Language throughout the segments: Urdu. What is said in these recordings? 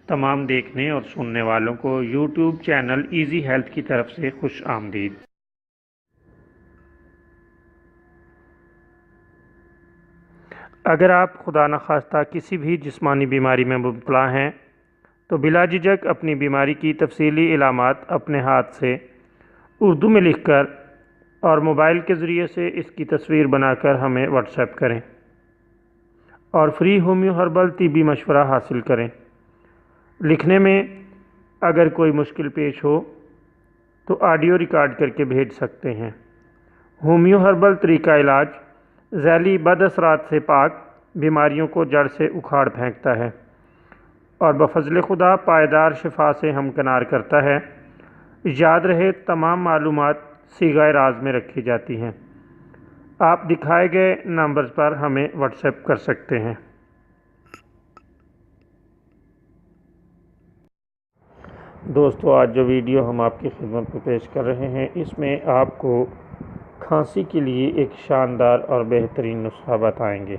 تمام دیکھنے اور سننے والوں کو یوٹیوب چینل ایزی ہیلتھ کی طرف سے خوش آمدید۔ اگر آپ خدا نخواستہ کسی بھی جسمانی بیماری میں مبتلا ہیں تو بلا جھجک اپنی بیماری کی تفصیلی علامات اپنے ہاتھ سے اردو میں لکھ کر اور موبائل کے ذریعے سے اس کی تصویر بنا کر ہمیں واٹس ایپ کریں اور فری ہومیو ہربل طبی مشورہ حاصل کریں۔ لکھنے میں اگر کوئی مشکل پیش ہو تو آڈیو ریکارڈ کر کے بھیج سکتے ہیں۔ ہومیو ہربل طریقہ علاج ذیلی بد اثرات سے پاک، بیماریوں کو جڑ سے اکھاڑ پھینکتا ہے اور بفضل خدا پائیدار شفا سے ہمکنار کرتا ہے۔ یاد رہے تمام معلومات صیغہ راز میں رکھی جاتی ہیں۔ آپ دکھائے گئے نمبرز پر ہمیں واٹس ایپ کر سکتے ہیں۔ دوستو، آج جو ویڈیو ہم آپ کی خدمت میں پیش کر رہے ہیں اس میں آپ کو کھانسی کے لیے ایک شاندار اور بہترین نسخہ بتائیں گے۔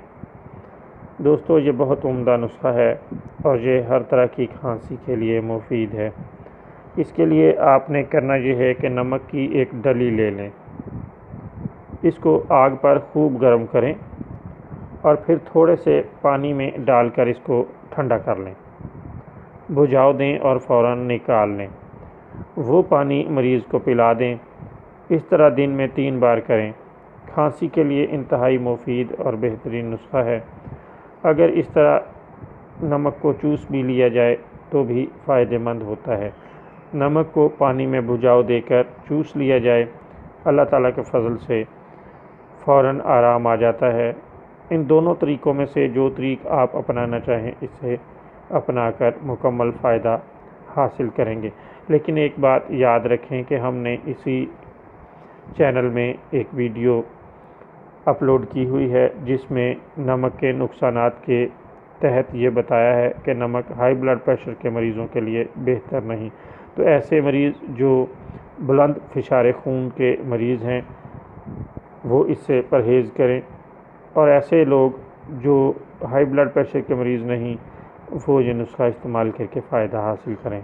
دوستو، یہ بہت عمدہ نسخہ ہے اور یہ ہر طرح کی کھانسی کے لیے مفید ہے۔ اس کے لیے آپ نے کرنا یہ ہے کہ نمک کی ایک ڈلی لے لیں، اس کو آگ پر خوب گرم کریں اور پھر تھوڑے سے پانی میں ڈال کر اس کو ٹھنڈا کر لیں، بجھا دیں اور فوراً نکال لیں۔ وہ پانی مریض کو پلا دیں۔ اس طرح دن میں 3 بار کریں۔ کھانسی کے لیے انتہائی مفید اور بہترین نسخہ ہے۔ اگر اس طرح نمک کو چوس بھی لیا جائے تو بھی فائدہ مند ہوتا ہے۔ نمک کو پانی میں بجھاؤ دے کر چوس لیا جائے، اللہ تعالیٰ کے فضل سے فوراً آرام آ جاتا ہے۔ ان دونوں طریقوں میں سے جو طریق آپ اپنانا چاہیں اسے اپنا کر مکمل فائدہ حاصل کریں گے۔ لیکن ایک بات یاد رکھیں کہ ہم نے اسی چینل میں ایک ویڈیو اپلوڈ کی ہوئی ہے جس میں نمک کے نقصانات کے تحت یہ بتایا ہے کہ نمک ہائی بلڈ پریشر کے مریضوں کے لیے بہتر نہیں۔ تو ایسے مریض جو بلند فشار خون کے مریض ہیں وہ اس سے پرہیز کریں، اور ایسے لوگ جو ہائی بلڈ پریشر کے مریض نہیں وہ یہ نسخہ استعمال کر کے فائدہ حاصل کریں۔